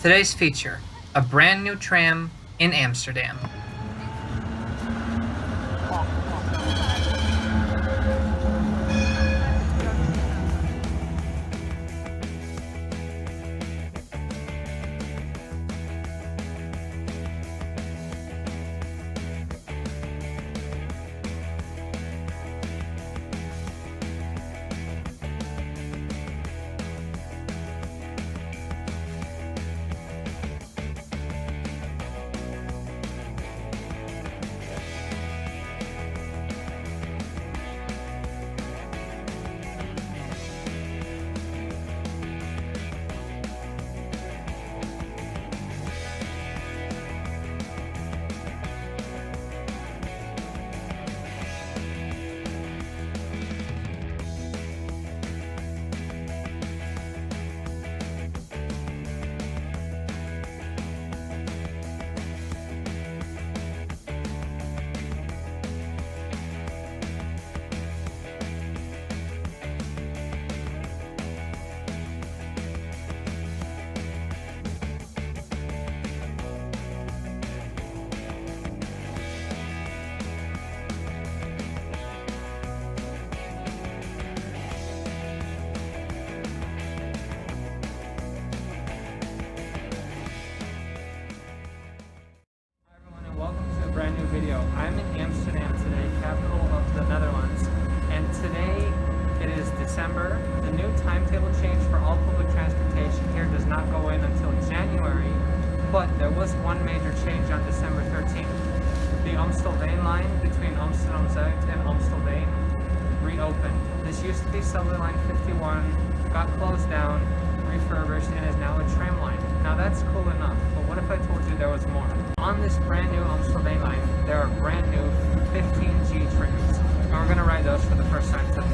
Today's feature, a brand new tram in Amsterdam. Brand new video. I'm in Amsterdam today, capital of the Netherlands, and today it is December. The new timetable change for all public transportation here does not go in until January, but there was one major change on December 13th. The Amstelveen line between Amsterdam Zuid and Amstelveen reopened. This used to be subway line 51, got closed down, refurbished, and is now a tram line. Now that's cool enough, but what if I told you there was more? On this brand new Amstelveen line, there are brand new 15G trams, and we're going to ride those for the first time today.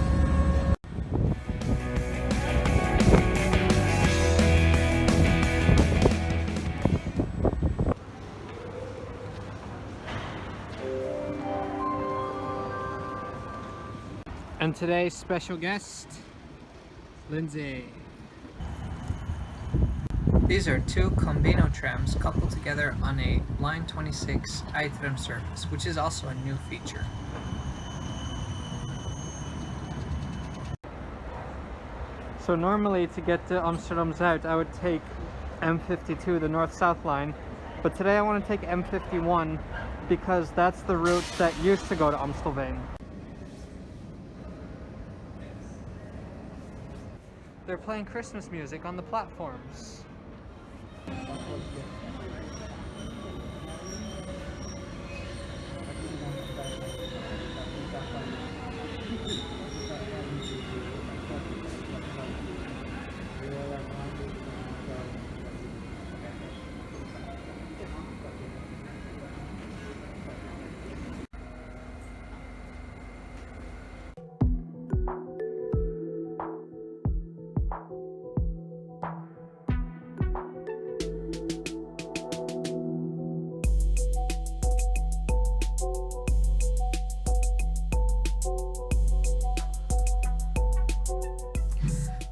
And today's special guest, Lindsey. These are two Combino trams coupled together on a line 26 IJtram service, which is also a new feature. So normally to get to Amsterdam Zuid I would take M52, the north-south line, but today I want to take M51 because that's the route that used to go to Amstelveen. They're playing Christmas music on the platforms.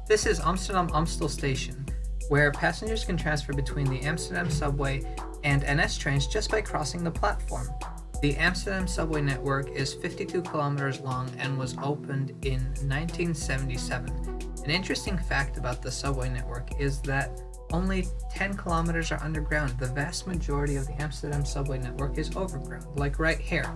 This is Amsterdam Amstel Station, where passengers can transfer between the Amsterdam subway and NS trains just by crossing the platform. The Amsterdam subway network is 52 kilometers long and was opened in 1977. An interesting fact about the subway network is that only 10 kilometers are underground. The vast majority of the Amsterdam subway network is overground, like right here.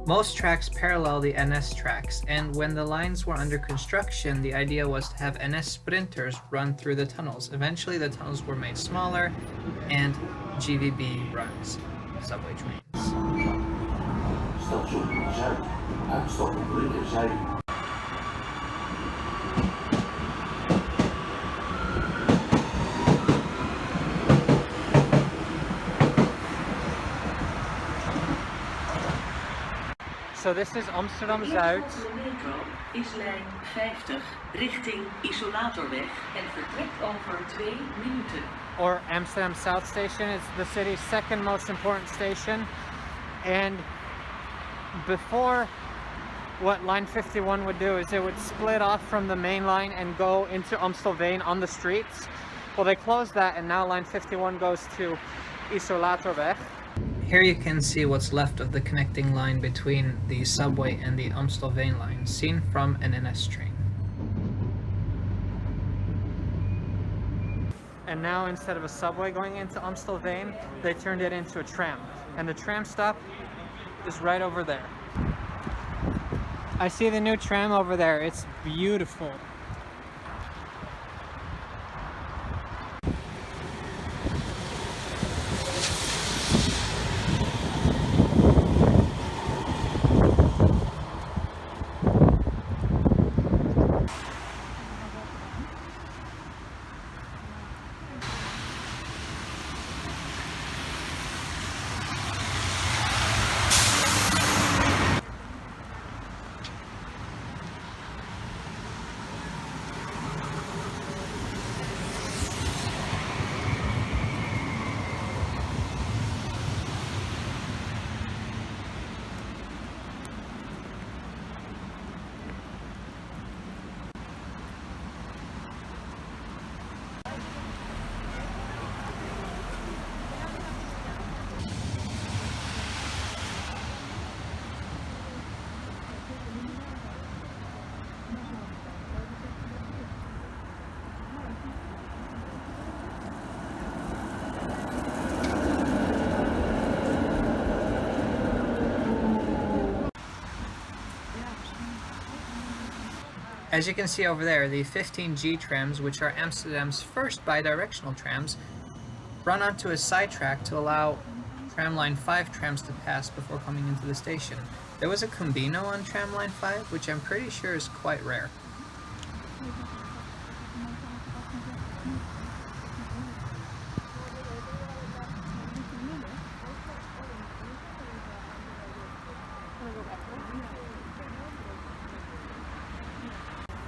Most tracks parallel the NS tracks, and when the lines were under construction, the idea was to have NS sprinters run through the tunnels. Eventually, the tunnels were made smaller, and GVB runs subway trains. Station Zuid, uitstap op linkerzijde. So this is Amsterdam Zuid. De metro is lijn 50 richting Isolatorweg en vertrekt over 2 minuten. Or Amsterdam South Station. It's the city's second most important station. And before, what line 51 would do is it would split off from the main line and go into Amstelveen on the streets. Well, they closed that, and now line 51 goes to Isolatorweg. Here you can see what's left of the connecting line between the subway and the Amstelveen line, seen from an NS train. And now instead of a subway going into Amstelveen, they turned it into a tram. And the tram stop is right over there. I see the new tram over there. It's beautiful. As you can see over there, the 15G trams, which are Amsterdam's first bi-directional trams, run onto a side track to allow tramline 5 trams to pass before coming into the station. There was a Combino on tramline 5, which I'm pretty sure is quite rare.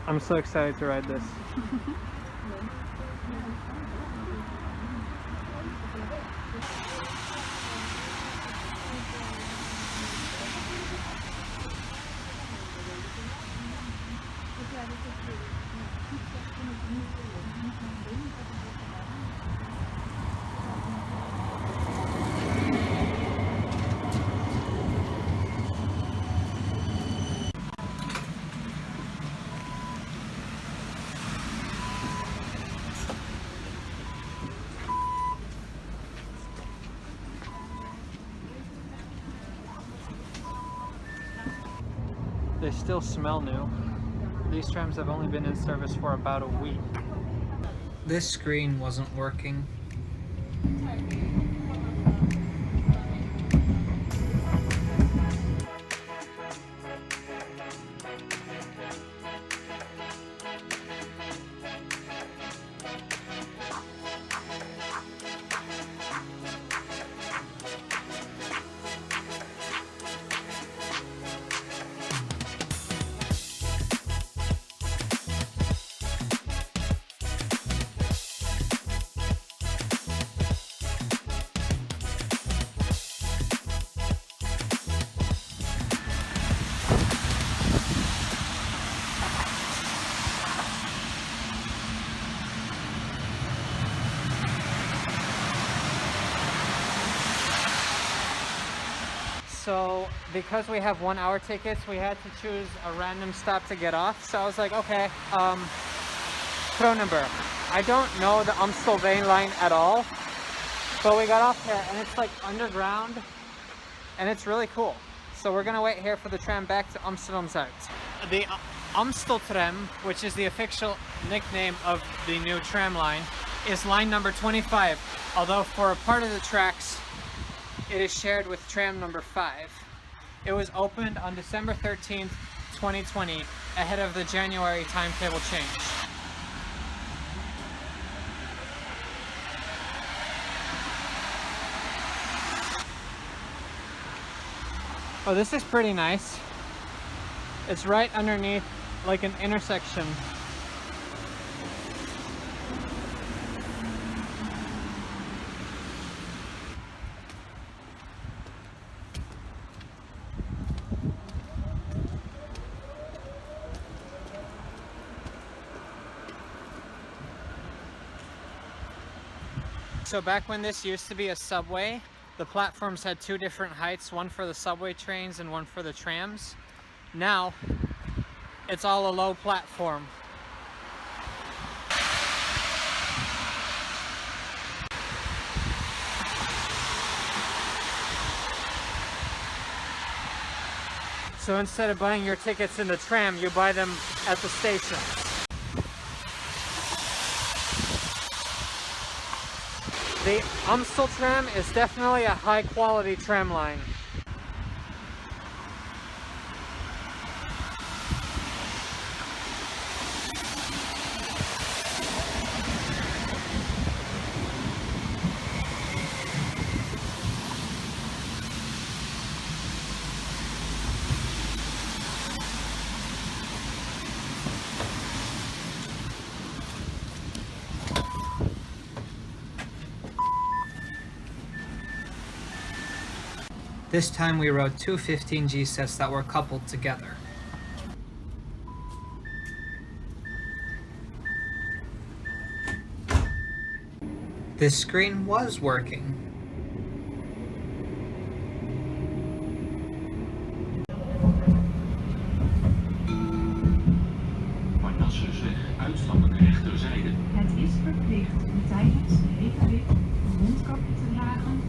I'm so excited to ride this. They still smell new. These trams have only been in service for about a week. This screen wasn't working. So because we have 1 hour tickets, we had to choose a random stop to get off. So I was like, okay, Kronenburg. I don't know the Amstelveen line at all, but we got off here and it's like underground and it's really cool. So we're gonna wait here for the tram back to Amsterdam Zuid. The Amsteltram, which is the official nickname of the new tram line, is line number 25. Although for a part of the tracks, it is shared with tram number 5. It was opened on December 13th, 2020, ahead of the January timetable change. Oh, this is pretty nice. It's right underneath like an intersection. So back when this used to be a subway, the platforms had two different heights, one for the subway trains and one for the trams. Now, it's all a low platform. So instead of buying your tickets in the tram, you buy them at the station. The Amstelveen is definitely a high quality tram line. This time we rode two 15G sets that were coupled together. This screen was working. Uitstappen rechterzijde. Het is verplicht om tijdens de hele rit een mondkapje te dragen.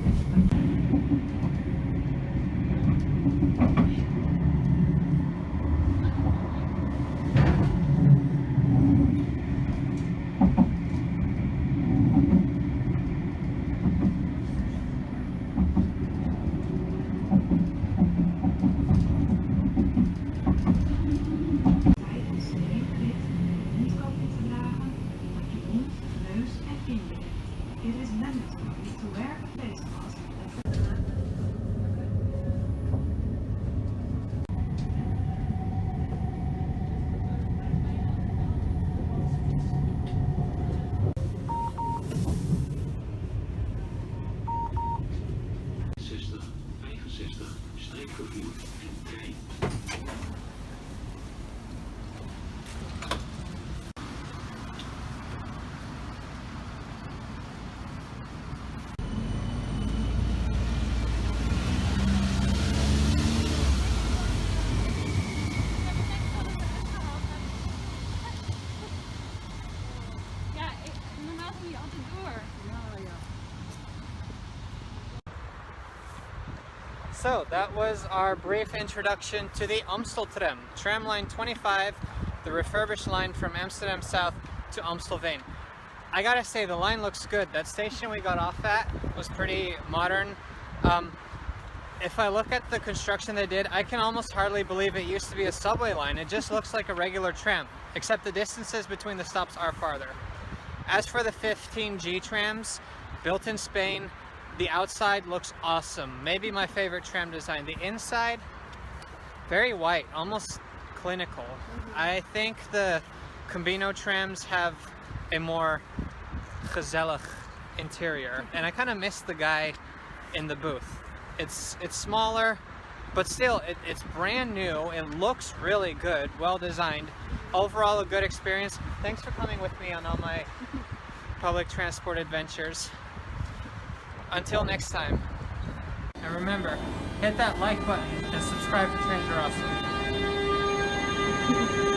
So that was our brief introduction to the Amsteltram, tramline 25, the refurbished line from Amsterdam South to Amstelveen. I gotta say, the line looks good. That station we got off at was pretty modern. If I look at the construction they did, I can almost hardly believe it used to be a subway line. It just looks like a regular tram, except the distances between the stops are farther. As for the 15G trams, built in Spain, the outside looks awesome. Maybe my favorite tram design. The inside, very white, almost clinical. I think the Combino trams have a more gezellig interior, and I kind of miss the guy in the booth. It's smaller, but still, it's brand new. It looks really good, well designed. Overall, a good experience. Thanks for coming with me on all my public transport adventures. Until next time. And remember, hit that like button and subscribe to Trains Are Awesome.